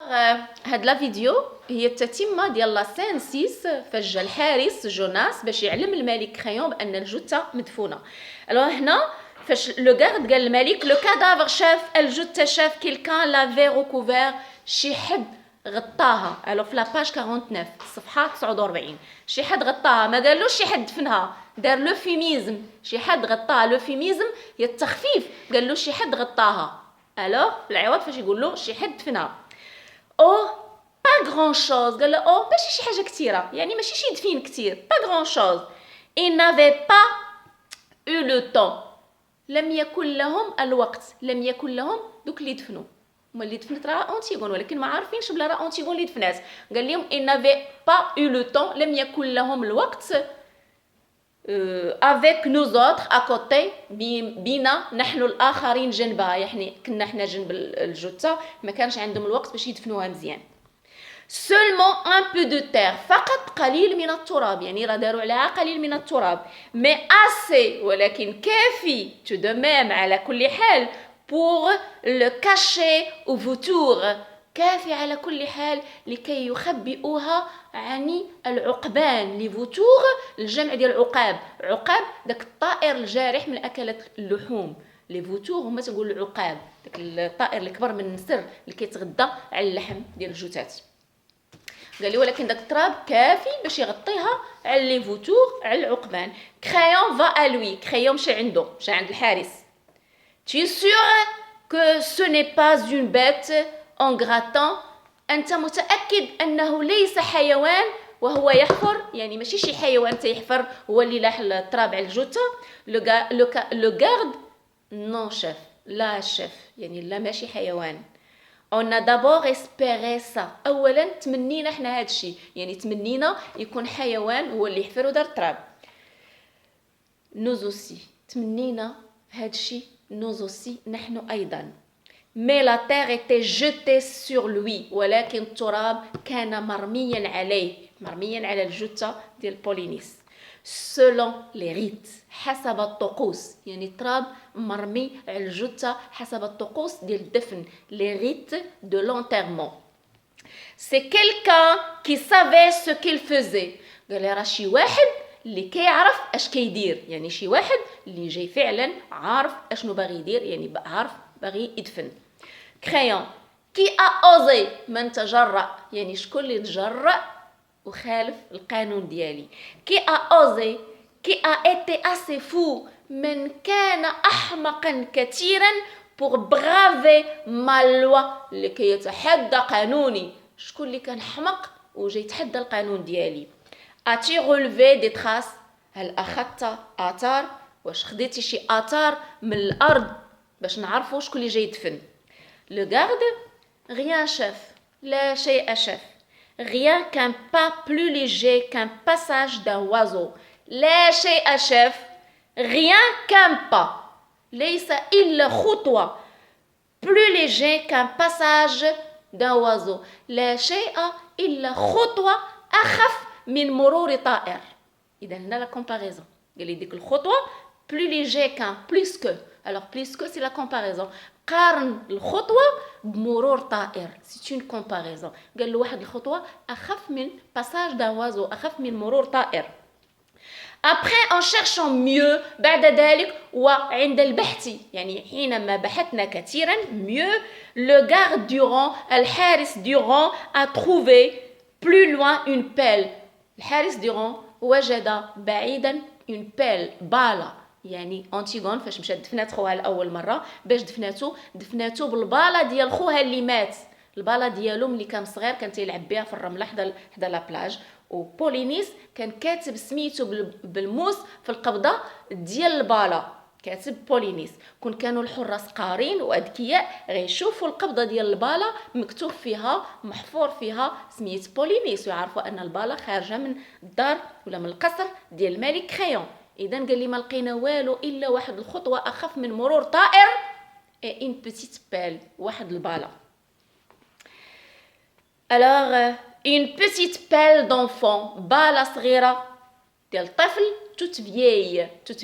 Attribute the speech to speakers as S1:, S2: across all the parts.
S1: هاد لا فيديو هي التتمه ديال لا سين 6 فاش جا الحارس جوناس باش يعلم الملك خيون بان الجثه مدفونه. الوغ هنا فاش لو غارد قال الملك لو كادافر شاف الجثه، شاف كيلكان لافي روكوفير، شي حد غطاها. الو في لاباج 49 الصفحه 49 شي حد غطاها، ما قالوش شي حد دفنها، دار لوفيميزم شي حد غطاها. لوفيميزم هي التخفيف، قال له شي حد غطاها. الوغ العوض فاش يقول له شي حد دفنها او با غران شوز، قال له او ماشي شي حاجه كثيره، يعني ماشي شي دفين كثير، با غران شوز. il n'avait pas eu le temps، لم يكن لهم الوقت، لم يكن لهم دوك اللي دفنوا. هما اللي دفنت راه انتيغون، ولكن ما عارفينش بلا راه انتيغون اللي دفنات. قال لهم il n'avait pas eu le temps، لم يكن لهم الوقت avec nous autres à côté، بينا نحن الاخرين جنبها، يعني كنا حنا جنب الجثه، ما كانش عندهم الوقت باش يدفنوها مزيان. seulement un peu de terre، فقط قليل من التراب، يعني راه داروا عليها قليل من التراب. mais assez، ولكن كافي tout de même على كل حال pour le cacher aux vautours، كافي على كل حال لكي يخبئوها عن العقبان. لي فوتور الجمع ديال عقاب، عقاب داك الطائر الجارح من اكلة اللحوم. لي فوتور هما تقول العقاب، داك الطائر الكبر من النسر اللي كيتغدى على اللحم ديال الجثات. قال لي ولكن داك التراب كافي باش يغطيها على لي فوتور، على العقبان. كريون فا ا لوي، كريون مشى عنده، مشى عند الحارس. Tu es sûr que ce n'est pas une bête en grattant، أنت متأكد أنه ليس حيوان وهو يحفر، يعني ماشي شي حيوان تيحفر هو اللي لاح التراب على الجثة. لو غارد نو شيف، لا شيف، يعني لا ماشي حيوان. on a d'abord espéré ça، أولا تمنينا حنا هاد الشي، يعني تمنينا يكون حيوان هو اللي يحفر ودار التراب. nous aussi تمنينا هاد الشي، nous aussi نحن أيضا. mais la terre était jetée sur lui، ولكن التراب كان مرميا عليه، مرميا على الجثة ديال بولينيس. selon les rites، حسب الطقوس، يعني التراب مرمي على الجثة حسب الطقوس ديال الدفن، les rites de l'enterrement. c'est quelqu'un qui savait ce qu'il faisait، قال لي راه شي واحد اللي كيعرف اش كيدير، يعني شي واحد اللي جاي فعلا عارف اشنو باغي يدير، يعني عارف باغي يدفن. كريون كي ا اوزي، من تجرأ، يعني شكون اللي تجرأ وخالف القانون ديالي. كي ا اوزي، كي ا ايتي اسي فو، من كان احمقا كثيرا pour braver ma loi، لكي يتحدى قانوني. شكون اللي كان حمق وجاي يتحدى القانون ديالي. اتي relevé des traces، هل اخذت اثار، واش خديتي شي اثار من الارض باش نعرفوا شكون اللي جاي يدفن. Le garde rien chef، لا شيء chef. rien qu'un pas plus léger qu'un passage d'un oiseau، لا شيء chef. rien qu'un pas، ليس إلا خطوة plus léger qu'un passage d'un oiseau، لا شيء إلا خطوة أخف من مرور طائر. إذا هنا لا comparaison، قال لي ديك الخطوة plus léger qu'un، plus que، alors plus que c'est la comparaison، قارن الخطوة بمرور طائر، c'est une comparaison. قال له واحد الخطوة أخف من passage d'un oiseau، أخف من مرور طائر. après en cherchant mieux، بعد ذلك وعند البحث، يعني حينما بحثنا كثيرا mieux، le garde Durand، الحارس Durand a trouvé plus loin une pelle، الحارس Durand وجد بعيدا une pelle، بالة. يعني انتيغون فاش مشات دفنات خوها لاول مره، باش دفناتو بالباله ديال خوها اللي مات، الباله ديالو ملي كان صغير كان تيلعب بها في الرمله حدا لا بلاج. وبولينيس كان كاتب سميتو بالموس في القبضه ديال الباله، كاتب بولينيس. كانوا الحراس قارين واذكياء غيشوفوا القبضه ديال الباله مكتوب فيها محفور فيها سميت بولينيس، ويعرفوا ان الباله خارجه من الدار ولا من القصر ديال الملك خيون. إذا قال لي ما لقينا والو إلا واحد الخطوة أخف من مرور طائر، إن بتيت بال، واحد البالة. alors une petite pelle d'enfant، بالة صغيرة ديال طفل، toute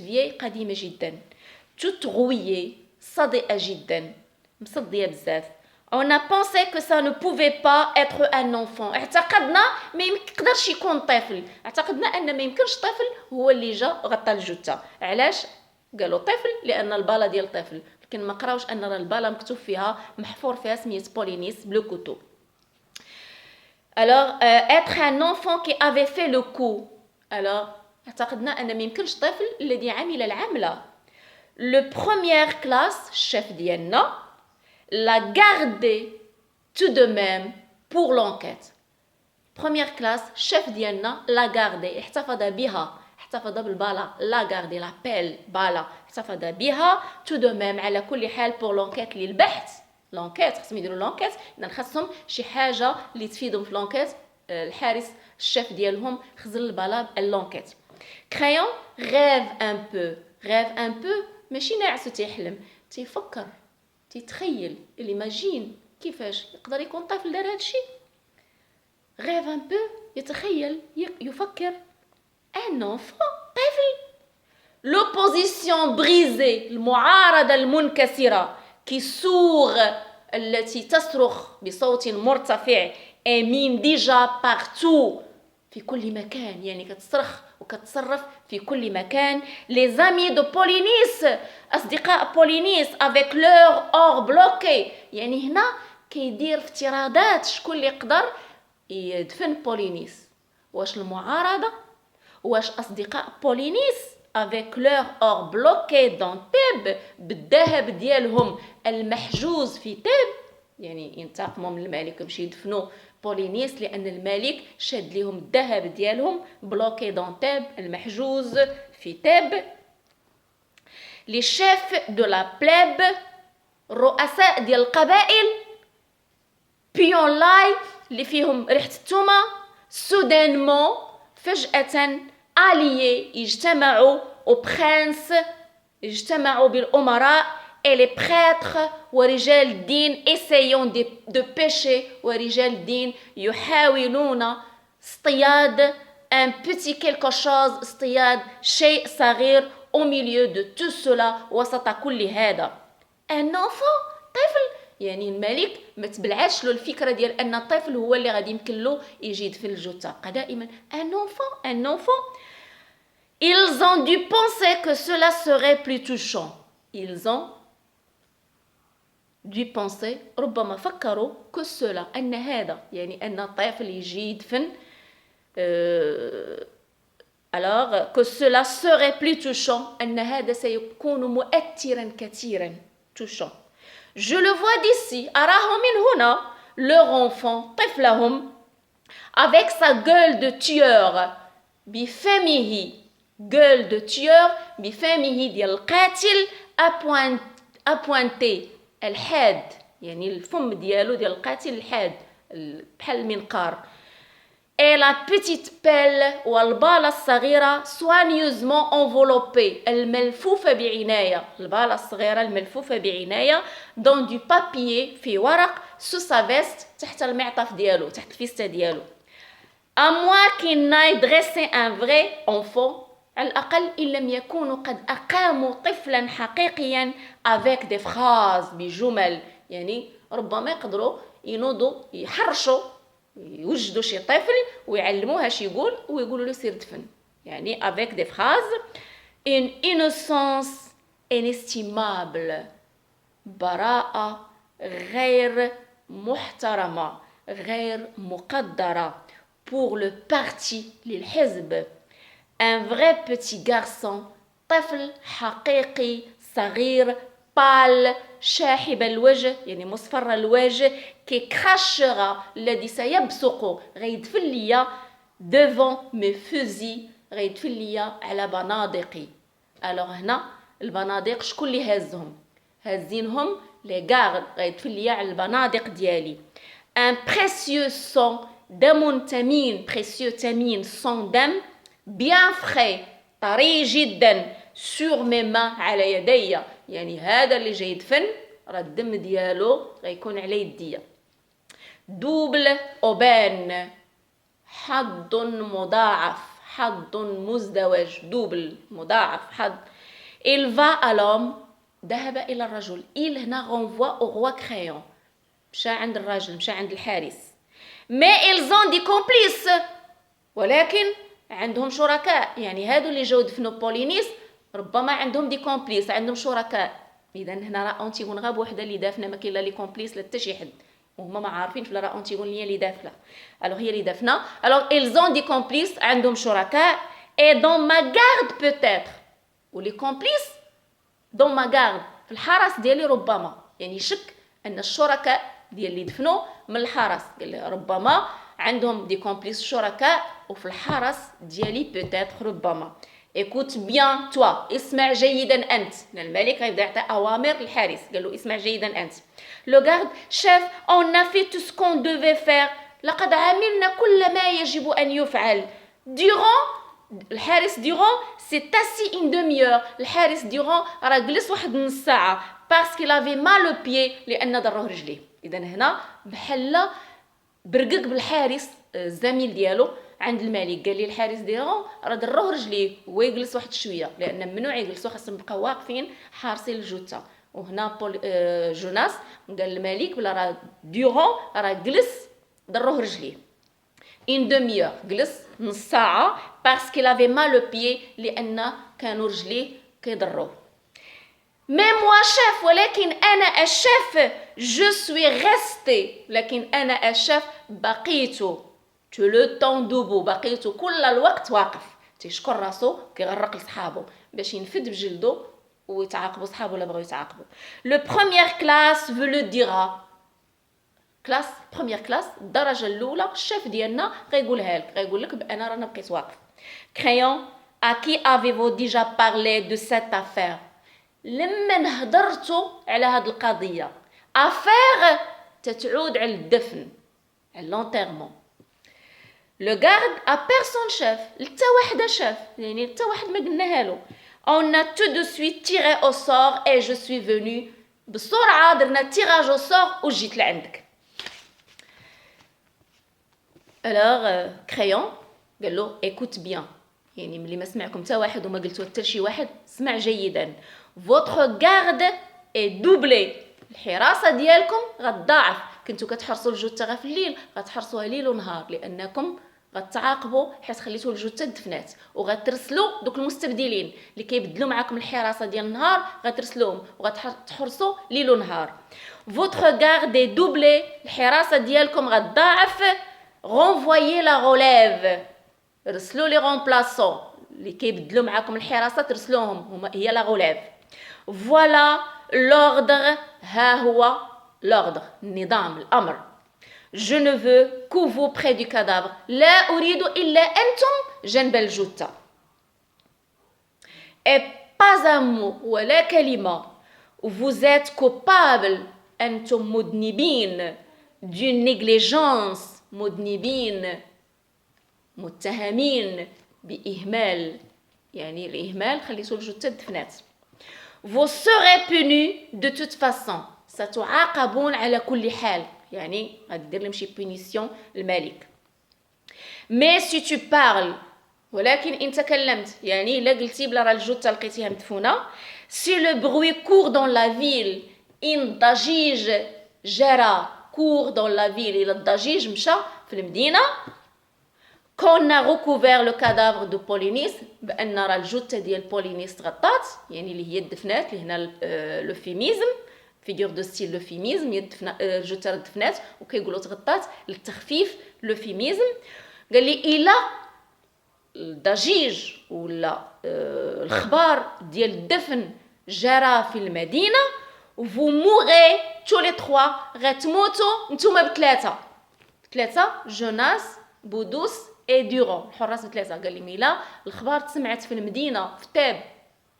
S1: vieille قديمة جدا، toute rouillée صدئة جدا، مصدية بزاف. On a pensé que ça ne pouvait pas être un enfant. اعتقدنا ما يقدرش يكون طفل. اعتقدنا ان ما يمكنش طفل هو اللي جا غطى الجثه. علاش قالوا طفل؟ لان الباله ديال طفل، لكن ما قراوش ان الباله مكتوب فيها محفور فيها سميه بولينيس بلو كوتو. Alors être un enfant qui avait fait le coup. Alors اعتقدنا ان ما يمكنش طفل الذي عمل العمله. Le première classe chef ديالنا l'a gardé tout de même pour l'enquête. Première classe, chef ديالنا l'a gardé, احتفظ بها، احتفظ بالبالا، l'a gardé, la pelle بالا، احتفظ بها tout de même على كل حال pour l'enquête للبحث. l'enquête خصهم يديروا l'enquête، إذا خاصهم شي حاجة اللي تفيدهم في l'enquête. الحارس الشيف ديالهم خزن البالا l'enquête. Crayon rêve un peu ماشي ناعس تيحلم، تيفكر، تتخيل، الايماجين كيفاش يقدر يكون طفل دار هادشي. غيف ان بو يتخيل، يفكر. ان انفون طفل. لوبوزيسيون بريزي المعارضه المنكسره كي سوغ التي تصرخ بصوت مرتفع امين ديجا بارتو في كل مكان، يعني كتصرخ وكتصرف في كل مكان. les amis de Polynice أصدقاء بولينيس avec leur or bloqué، يعني هنا كيدير افتراضات شكون اللي يقدر يدفن بولينيس، واش المعارضة، واش أصدقاء بولينيس avec leur or bloqué dans تيب بالذهب ديالهم المحجوز في تيب، يعني ينتقموا من الملك يمشي يدفنوا بولينيس لأن الملك شاد ليهم الذهب ديالهم بلوكي دون تيب المحجوز في تيب. لي شيف دو لا بليب رؤساء ديال القبائل بيون لاي اللي فيهم ريحة التومة سودانمون فجأة alliés يجتمعوا وبرنس يجتمعوا بالأمراء et les prêtres ورجال الدين essayant de pécher ورجال الدين يحاولون اصطياد un petit quelque chose اصطياد شيء صغير au milieu de tout cela وسط كل هذا. un enfant طفل، يعني الملك ما تبلعش له الفكرة ديال أن الطفل هو اللي غادي يمكن له يجي يدفن الجثة. دائما un enfant. Ils ont dû penser que cela serait plus touchant. Ils ont dû penser ربما فكروا que cela أن هذا يعني أن الطفل يجي يدفن alors que cela serait plus touchant أن هذا سيكون مؤثرا كثيرا touchant. Je le vois d'ici أراه من هنا leur enfant طفلهم avec sa gueule de tueur بفمه gueule de tueur بفمه ديال القاتل appointé الحاد، يعني الفم ديالو ديال القاتل الحاد بحال المنقار. et la petite pelle والبالة الصغيرة soigneusement enveloppée الملفوفة بعناية، البالة الصغيرة الملفوفة بعناية dans du papier في ورق sous sa veste تحت المعطف ديالو تحت الفيستة ديالو. à moins qu'il n'aille dresser un vrai enfant، على الأقل إن لم يكونوا قد أقاموا طفلا حقيقيا avec des phrases بجمل، يعني ربما يقدروا ينوضوا يحرشوا يوجدوا شي طفل ويعلموه اش يقول ويقولوا له سير دفن، يعني avec des phrases une innocence inestimable براءة غير محترمة غير مقدرة pour le parti للحزب. un vrai petit garçon طفل حقيقي صغير بال شاحب الوجه يعني مصفر الوجه كي كراشرا الذي سيبصق غيدفن ليا devant mes fusils غيدفن ليا على بنادقي. الوغ هنا البنادق شكون اللي هازهم؟ هازينهم لي غارد غيدفن ليا على البنادق ديالي. un précieux sang دم ثمين précieux ثمين sang دم bien frais طري جدا sur mes mains على يدي، يعني هذا اللي جاي يدفن راه الدم ديالو غيكون على يديا. دوبل أوبان حظ مضاعف حظ مزدوج دوبل مضاعف حظ. il va à l'homme ذهب إلى الرجل. il هنا renvoie au roi Créon مشى عند الراجل، مشى عند الحارس. mais ils ont des complices، ولكن عندهم شركاء. يعني هادو اللي جاو دفنوا بولينيس ربما عندهم دي كومبليس، عندهم شركاء. اذا هنا راه انتيغون غاب وحده اللي دافنه، ما كاين لا لي كومبليس لا حتى شي حد، وهما ما عارفين في راه انتيغون هي اللي دافنه. الوغ هي اللي دافنه. الوغ ils ont des complices، عندهم شركاء. et dans ma garde peut-être، ولي كومبليس dans ma garde في الحرس ديالي ربما. يعني شك ان الشركاء ديال اللي دفنوا من الحرس، قال لي ربما عندهم دي كومبليس شركاء وفي الحرس ديالي peut-être ربما. écoute bien toi، اسمع جيدا انت. الملك غيبدا يعطي اوامر للحارس، قال له اسمع جيدا انت. لو غارد شيف on a fait tout ce qu'on devait faire، لقد عملنا كل ما يجب ان يفعل. durant الحارس durant c'est assis une demi-heure، الحارس durant راه جلس واحد نص ساعه parce qu'il avait mal au pied، لان ضروه رجليه. اذا هنا بحال برقق بالحارس الزميل ديالو عند الملك، قال لي الحارس ديالو راه ضروه رجليه، هو يجلس واحد شويه لان ممنوع يجلسوا، خاصهم يبقاو واقفين حارسين الجثه. وهنا جوناس قال للملك بلا راه ديورون راه جلس ضروه رجليه une demi-heure، جلس نص ساعه parce qu'il avait mal au pied، لان كانوا رجليه كيضروه. mais moi chef، ولكن انا الشيف je suis resté، لكن انا الشيف بقيت tu le temps debout، بقيت كل الوقت واقف. تيشكر راسو كيغرق لصحابو باش ينفد بجلدو ويتعاقبوا صحابو ولا بغاو يتعاقبوا. لو بروميير كلاس فو لو ديرا، كلاس بروميير كلاس الدرجه الاولى الشيف ديالنا غيقولها لك، غيقول لك بان رانا بقيت واقف. كريون à qui avez-vous déjà parlé de cette affaire، لما هضرتوا على هاد القضيه. افير تتعود على الدفن، على لونتيرمون. لو غارد ا بيرسون شاف، حتى واحده شاف، يعني حتى واحد ما قلناها له. on a tout de suite tiré au sort et je suis venu، بسرعه درنا تيراج او سور وجيت لعندك. alors كريون قال له écoute bien، يعني ملي ما سمعكم حتى واحد وما قلتوا حتى شي واحد، اسمع جيدا. votre garde est doublée، الحراسه ديالكم غتضاعف. كنتو كتحرسوا الجثه غير في الليل، غتحرسوها ليل ونهار، لانكم غتعاقبوا حيت خليتوا الجثه دفنات، وغترسلوا دوك المستبدلين اللي كيبدلوا معاكم الحراسه ديال النهار، غترسلوهم وغتحرسوا ليل ونهار. votre garde est doublée، الحراسه ديالكم غتضاعف. renvoyer la relève، رسلوا لي رومبلاسون اللي كيبدلوا معاكم الحراسه، ترسلوهم هما هي لا غوليف. فوالا l'ordre، ها هو l'ordre النظام الامر. je ne veux que vous près du cadavre، لا اريد الا انتم جنب الجثه. et pas un mot، ولا كلمه. vous êtes coupable، انتم مذنبين. d'une négligence، مذنبين متهمين بإهمال، يعني الإهمال خليتو الجثة دفنات. vous serez punis de toute façon، ستعاقبون على كل حال، يعني غدير لهم شي بونيسيون الملك. mais si tu parles، ولكن إن تكلمت، يعني إلا قلتي بلا راه الجثة لقيتيها مدفونة. si le bruit court dans la ville، إن ضجيج جرى، court dans la ville، إلا الضجيج مشى في المدينة. qu'on a recouvert le cadavre de Polynice، بأن راه الجثة ديال بولينيس تغطات، يعني اللي هي الدفنات، اللي هنا لوفيميزم، فيغور دو ستيل لوفيميزم، هي الجثة دفنات وكيقولوا تغطات للتخفيف لوفيميزم. قال لي إلا الضجيج ولا الخبار ديال الدفن جرى في المدينة، vous mourrez tous les trois، غتموتوا نتوما بثلاثة جوناس بودوس اي دورون، الحراس بثلاثه. قال لي ميلا الخبار تسمعت في المدينه في تاب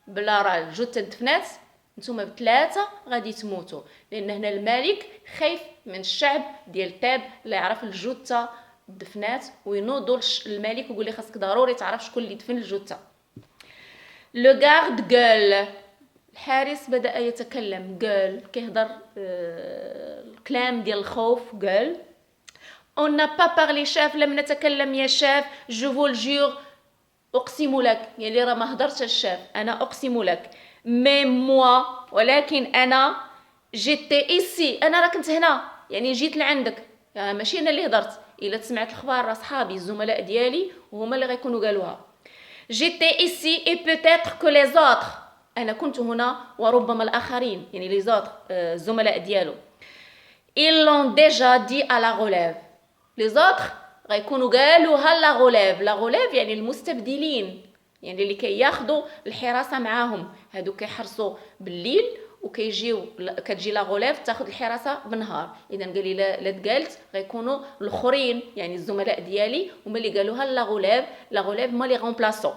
S1: بلا راه الجثه دفنات، نتوما بثلاثه غادي تموتوا، لان هنا الملك خايف من الشعب ديال تاب اللي يعرف الجثه دفنات وينوضوا الملك ويقول لي خاصك ضروري تعرف شكون اللي دفن الجثه. لو غارد غول، الحارس بدا يتكلم، قال كيهضر الكلام ديال الخوف. قال on n'a pas parlé chef، لم نتكلم يا شاف. je vous le jure، أقسم لك، يعني راه ما هضرتش الشاف، أنا أقسم لك. mais moi، ولكن أنا j'étais ici، أنا راه كنت هنا يعني جيت لعندك، ماشي انا اللي هضرت. الا سمعت الخبار راه صحابي الزملاء ديالي وهما اللي غيكونوا قالوها. J'étais ici et peut-être que les autres. انا كنت هنا وربما الاخرين، يعني les autres الزملاء ديالو. Ils l'ont déjà dit à la relève. Les autres غيكونوا قالوها لا غوليف. لا غوليف يعني المستبدلين، يعني اللي كياخذوا الحراسه معاهم. هادو كيحرسوا بالليل وكيجيو كتجي لا غوليف تاخذ الحراسه بالنهار. اذا قال لي لا تقالت غيكونوا الاخرين، يعني الزملاء ديالي هما اللي قالوها لا غوليف. لا غوليف هما لي غومبلاسون.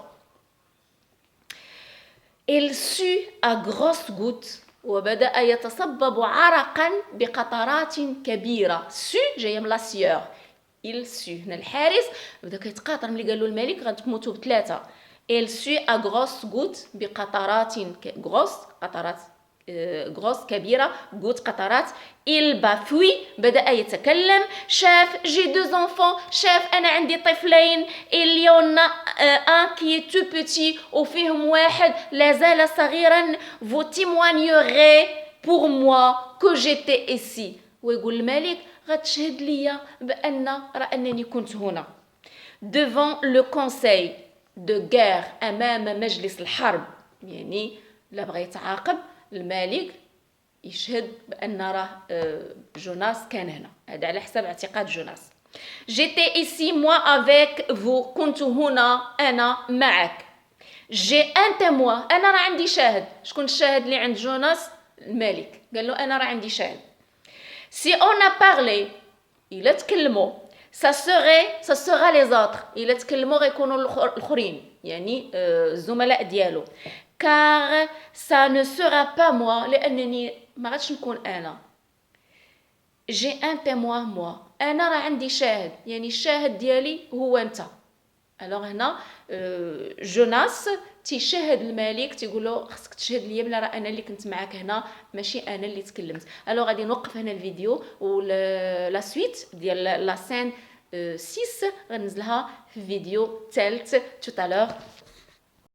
S1: Il sut à grosses gouttes وبدأ يتصبب عرقا بقطرات كبيرة. سو جاية من لاسيور. il sut هنا الحارس بدا كيتقاطر ملي قال له الملك غتموتوا بثلاثة. il sut à grosses gouttes بقطرات قطرات غروس كبيرة، غوت قطرات. il bafouille بدأ يتكلم. شاف j'ai deux enfants، شاف أنا عندي طفلين. il y en a un qui est tout petit وفيهم واحد لا زال صغيرا. vous témoignerez pour moi que j'étais ici. ويقول الملك غتشهد ليا أنني كنت هنا. devant le conseil de guerre أمام مجلس الحرب، يعني لا بغى يتعاقب الملك يشهد بأن راه جوناس كان هنا. هذا على حسب اعتقاد جوناس. j'étais ici moi avec vous، كنت هنا أنا معك. j'ai un témoin، أنا راه عندي شاهد. شكون الشاهد اللي عند جوناس؟ الملك قال له أنا راه عندي شاهد. si on a parlé إلا تكلموا ça sera les autres، إلا تكلموا غيكونوا الآخرين، يعني الزملاء ديالو. car ça ne sera pas moi، لأنني ما غادش نكون أنا. j'ai un témoin moi، أنا راه عندي شاهد، يعني الشاهد ديالي هو أنت. alors هنا جوناس تيشهد الملك تيقول له خصك تشهد ليا بلا راه انا اللي كنت معاك هنا ماشي انا اللي تكلمت. الو غادي نوقف هنا الفيديو ولا سويت ديال لا سين 6 غنزلها في فيديو ثالث tout à l'heure.